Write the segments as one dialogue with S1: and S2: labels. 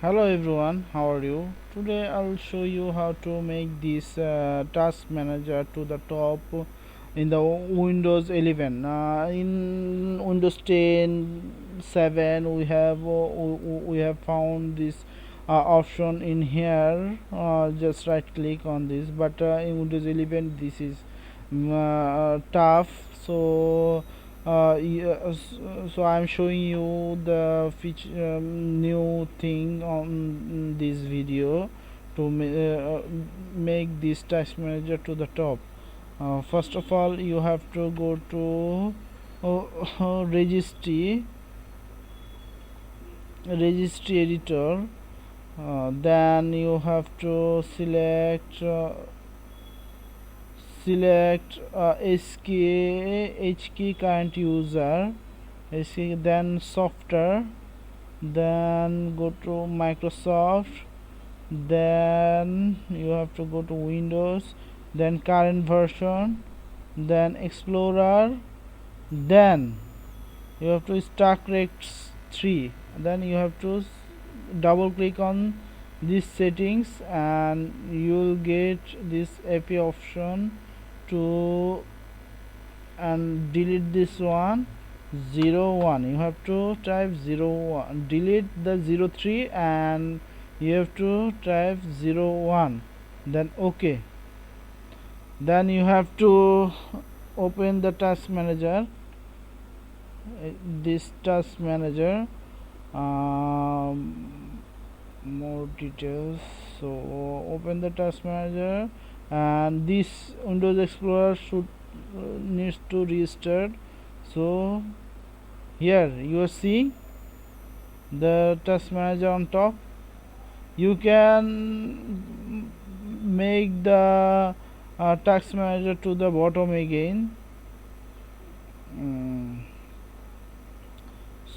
S1: Hello everyone, how are you? Today I'll show you how to make this task manager to the top in the Windows 11. In Windows 10 7 we have found this option in here. Just right click on this, but in Windows 11 this is tough. So I'm showing you the feature new thing on this video to make this task manager to the top. First of all, you have to go to registry editor. Then you have to select HK current user, HK, then software, then go to Microsoft, then you have to go to Windows, then CurrentVersion, then Explorer, then you have to StarConnect 3, then you have to double click on these settings and you will get this AP option to, and delete this one 01. You have to type 01, delete the 03 and you have to type 01, then OK. Then you have to open the task manager, this task manager, more details. So open the task manager and this Windows Explorer should needs to restart. So here you are seeing the task manager on top. You can make the task manager to the bottom again.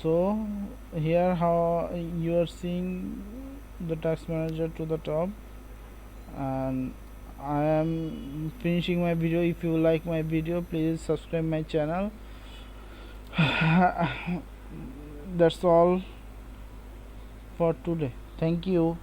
S1: So here how you are seeing the task manager to the top, and I am finishing my video. If you like my video, please subscribe my channel. That's all for today. Thank you.